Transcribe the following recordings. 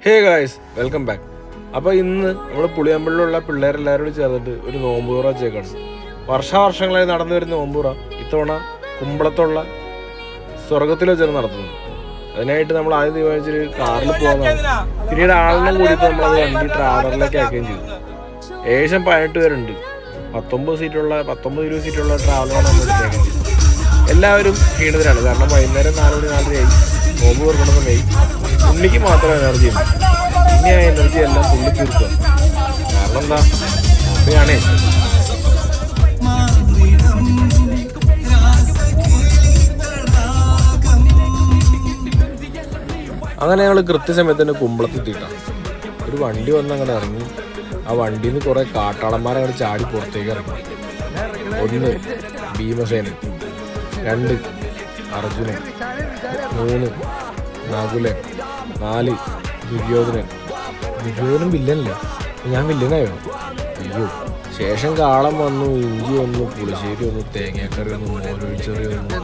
Hey guys, welcome back. അപ്പോൾ ഇന്ന് നമ്മൾ പുളിയമ്പള്ളിലുള്ള പിള്ളേരെല്ലാവരോടും ചേർന്നിട്ട് ഒരു നോമ്പുറ വെച്ചേക്കാണ്. വർഷങ്ങളായി നടന്നു വരുന്ന നോമ്പുറ ഇത്തവണ കുമ്പളത്തുള്ള സ്വർഗത്തിൽ വെച്ചാണ് നടത്തുന്നത്. അതിനായിട്ട് നമ്മൾ ആദ്യം തീരുമാനിച്ചൊരു കാറിൽ പോകുന്നതാണ്. പിന്നീട് ആളിനെ കൂടിയിട്ട് നമ്മളത് വണ്ടി ട്രാവലറിലേക്ക് ആക്കുകയും ചെയ്തു. ഏകദേശം 18 പേരുണ്ട്. 19-20 സീറ്റുള്ള ട്രാവലറാണ് നമ്മൾ എടുത്തേക്കുന്നത്. എല്ലാവരും ക്ഷീണിതരാണ്. കാരണം വൈകുന്നേരം 4-4:30 നോമ്പ് തുറക്കുന്ന സമയമായി. ഉണ്ണിക്ക് മാത്രം എനർജി ഉണ്ട്. ഇനി ആ എനർജി എല്ലാം പുള്ളി തീർക്കുക. കാരണം എന്താ, അപ്പയാണേ. അങ്ങനെ ഞങ്ങൾ കൃത്യസമയത്ത് തന്നെ കുമ്പളത്തെത്തിയിട്ടാണ്. ഒരു വണ്ടി വന്ന് അങ്ങനെ ഇറങ്ങി. ആ വണ്ടിയിൽ നിന്ന് കുറേ കാട്ടാളന്മാരെ അങ്ങനെ ചാടി പുറത്തേക്ക് ഇറങ്ങി. 1 ഭീമസേനൻ, 2 അർജുനൻ, 3 നകുലൻ, 4 ദുര്യോധനൻ. ദുര്യോധനൻ വില്ലനല്ലേ? ഞാൻ വില്ലനായോ? അയ്യോ. ശേഷം കാളം വന്നു, ഇഞ്ചി വന്നു, പുളിശ്ശേരി വന്നു, തേങ്ങാക്കറി വന്നു, മോരൊഴിച്ചറി വന്നു,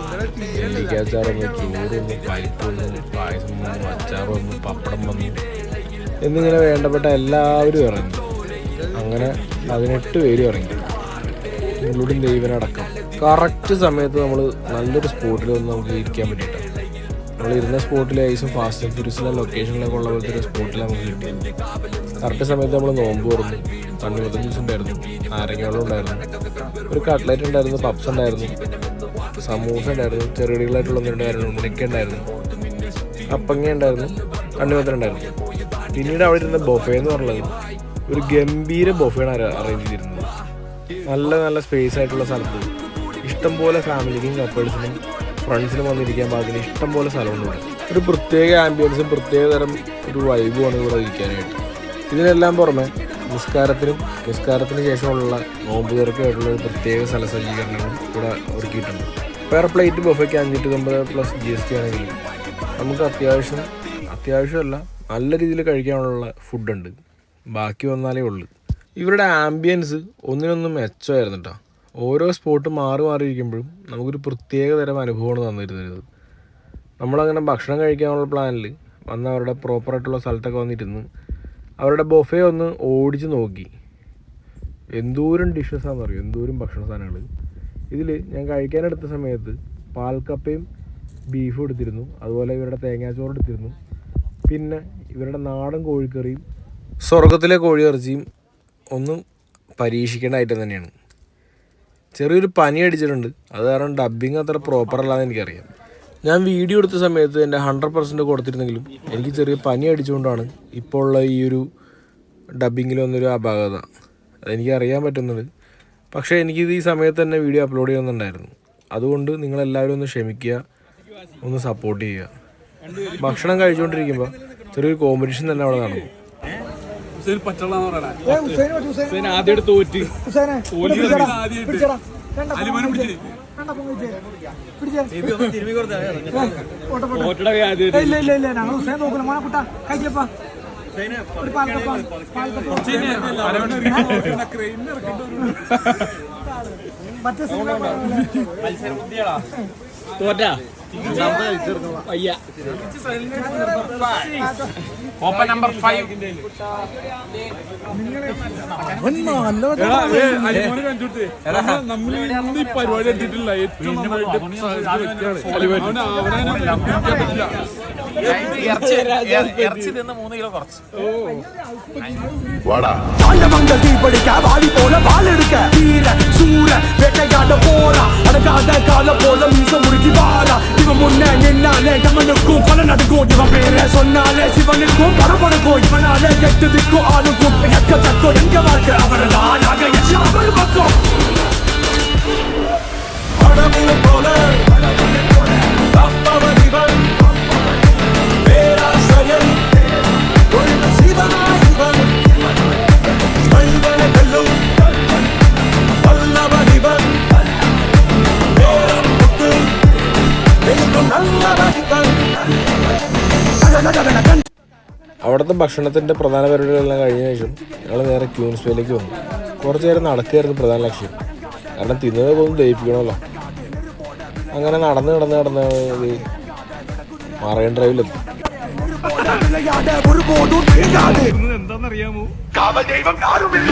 നെല്ലിക്കാച്ചാർ വന്നു, ചോറ് വന്നു, പരിപ്പ് വന്നു, പായസം വന്നു, അച്ചാർ വന്നു, പപ്പടം വന്നു എന്നിങ്ങനെ വേണ്ടപ്പെട്ട എല്ലാവരും ഇറങ്ങി. അങ്ങനെ 18 പേരും ഇറങ്ങി, ഇൻക്ലൂഡിങ് ദൈവനടക്കം. കറക്റ്റ് സമയത്ത് നമ്മൾ നല്ലൊരു സ്പോട്ടിൽ വന്ന് നമുക്ക് ഇരിക്കാൻ പറ്റിയിട്ടാണ്. നമ്മൾ ഇരുന്ന സ്പോട്ടിൽ ഏകദേശം ഫാസ്റ്റ് ആൻഡ് ഫ്യൂരിയസിലെ ലൊക്കേഷനിലൊക്കെ ഉള്ള പോലത്തെ ഒരു സ്പോട്ടിൽ നമുക്ക് കിട്ടി. കറക്റ്റ് സമയത്ത് നമ്മൾ നോമ്പ് തുറന്നു. തണ്ണിമത്തൻ ജ്യൂസ് ഉണ്ടായിരുന്നു, നാരങ്ങ ഉണ്ടായിരുന്നു, ഒരു കട്ട്ലറ്റ് ഉണ്ടായിരുന്നു, പപ്സ് ഉണ്ടായിരുന്നു, സമൂസ ഉണ്ടായിരുന്നു, ചെറുകടികളായിട്ടുള്ള ഒന്നുണ്ടായിരുന്നു, ഉണ്ണിക്ക ഉണ്ടായിരുന്നു, കപ്പങ്ങ ഉണ്ടായിരുന്നു, തണ്ണിമത്തൻ ഉണ്ടായിരുന്നു. പിന്നീട് അവിടെ ഇരുന്ന ബൊഫേ എന്ന് പറഞ്ഞത് ഒരു ഗംഭീര ബൊഫയാണ് അറേഞ്ച് ചെയ്തിരുന്നത്. നല്ല സ്പേസ് ആയിട്ടുള്ള സ്ഥലത്ത് ഇഷ്ടംപോലെ ഫാമിലിക്കും കപ്പിൾസിനും ഫ്രണ്ട്സിനും വന്നിരിക്കാൻ പാകത്തിന് ഇഷ്ടംപോലെ സ്ഥലമുണ്ട്. ഒരു പ്രത്യേക ആംബിയൻസും പ്രത്യേക തരം ഒരു വൈബുമാണ് ഇവിടെ ഇരിക്കാനായിട്ട്. ഇതിനെല്ലാം പുറമെ നിസ്കാരത്തിന് ശേഷമുള്ള നോമ്പ് തുറക്കായിട്ടുള്ള ഒരു പ്രത്യേക സ്ഥല സജ്ജീകരണങ്ങളും ഇവിടെ ഒരുക്കിയിട്ടുണ്ട്. പെർ പ്ലേറ്റ് ബൊഫയ്ക്ക് 590 പ്ലസ് GST ആണെങ്കിൽ നമുക്ക് അത്യാവശ്യമല്ല നല്ല രീതിയിൽ കഴിക്കാനുള്ള ഫുഡുണ്ട്. ബാക്കി വന്നാലേ ഉള്ളൂ. ഇവരുടെ ആംബിയൻസ് ഒന്നിനൊന്നും മെച്ചമായിരുന്നു കേട്ടോ. ഓരോ സ്പോട്ട് മാറി ഇരിക്കുമ്പോഴും നമുക്കൊരു പ്രത്യേക തരം അനുഭവമാണ് തന്നിരുന്നത്. നമ്മളങ്ങനെ ഭക്ഷണം കഴിക്കാനുള്ള പ്ലാനിൽ വന്ന് അവരുടെ പ്രോപ്പറായിട്ടുള്ള സ്ഥലത്തൊക്കെ വന്നിരുന്ന് അവരുടെ ബൊഫേ ഒന്ന് ഓടിച്ച് നോക്കി. എന്തോരം ഡിഷസാണെന്ന് അറിയും, എന്തോരം ഭക്ഷണ സാധനങ്ങൾ. ഇതിൽ ഞാൻ കഴിക്കാനെടുത്ത സമയത്ത് പാൽക്കപ്പയും ബീഫും എടുത്തിരുന്നു, അതുപോലെ ഇവരുടെ തേങ്ങാച്ചോറ് എടുത്തിരുന്നു, പിന്നെ ഇവരുടെ നാടൻ കോഴിക്കറിയും സ്വർഗത്തിലെ കോഴിയിറച്ചിയും ഒന്നും പരീക്ഷിക്കേണ്ട ഐറ്റം തന്നെയാണ്. ചെറിയൊരു പനി അടിച്ചിട്ടുണ്ട്, അത് കാരണം ഡബ്ബിങ് അത്ര പ്രോപ്പറല്ലാന്ന് എനിക്കറിയാം. ഞാൻ വീഡിയോ എടുത്ത സമയത്ത് എൻ്റെ 100% കൊടുത്തിരുന്നെങ്കിലും എനിക്ക് ചെറിയ പനി അടിച്ചുകൊണ്ടാണ് ഇപ്പോൾ ഉള്ള ഈ ഒരു ഡബ്ബിങ്ങിൽ വന്നൊരു അപാകത. അതെനിക്ക് അറിയാൻ പറ്റുന്നുണ്ട്. പക്ഷേ എനിക്കിത് ഈ സമയത്ത് തന്നെ വീഡിയോ അപ്ലോഡ് ചെയ്യുന്നുണ്ടായിരുന്നു. അതുകൊണ്ട് നിങ്ങളെല്ലാവരും ഒന്ന് ക്ഷമിക്കുക, ഒന്ന് സപ്പോർട്ട് ചെയ്യുക. ഭക്ഷണം കഴിച്ചുകൊണ്ടിരിക്കുമ്പോൾ ചെറിയൊരു കോമ്പറ്റീഷൻ തന്നെ അവിടെ നടന്നു. ഓപ്പൺ നമ്പർ 5 നമ്മൾ ഈ പരിപാടി എത്തിയിട്ടില്ല. ഏറ്റവും ഇറച്ചി നിന്ന് 3 കിലോ കുറച്ച് முன்ன நின்னாலே கமனுக்கும் கொலை நடக்கும். இவன் பேரை சொன்னாலே சிவனுக்கும் பரபரக்கும். இவனாலே கெட்டதுக்கும் ஆளுக்கும் எக்கத்தக்கும். எங்க வாழ்க்கை அவர்தான் ஆக அவர் பக்கம் போல பேராசையன் சிவனாயிவன் வெல்லும் வல்லவனிவன் അവിടുത്തെ ഭക്ഷണത്തിൻ്റെ പ്രധാന പരിപാടികളെല്ലാം കഴിഞ്ഞ ശേഷം ഞങ്ങൾ നേരെ ക്യൂൻസ് വേയിലേക്ക് വന്നു. കുറച്ച് നേരം നടക്കുകയായിരുന്നു പ്രധാന ലക്ഷ്യം. കാരണം തിന്നത് ഒന്ന് ദഹിപ്പിക്കണമല്ലോ. അങ്ങനെ നടന്ന് മറൈൻ ഡ്രൈവിലെത്തി. എന്താണെന്നറിയാമോ? കാവൽ ദൈവം ആരുമില്ല.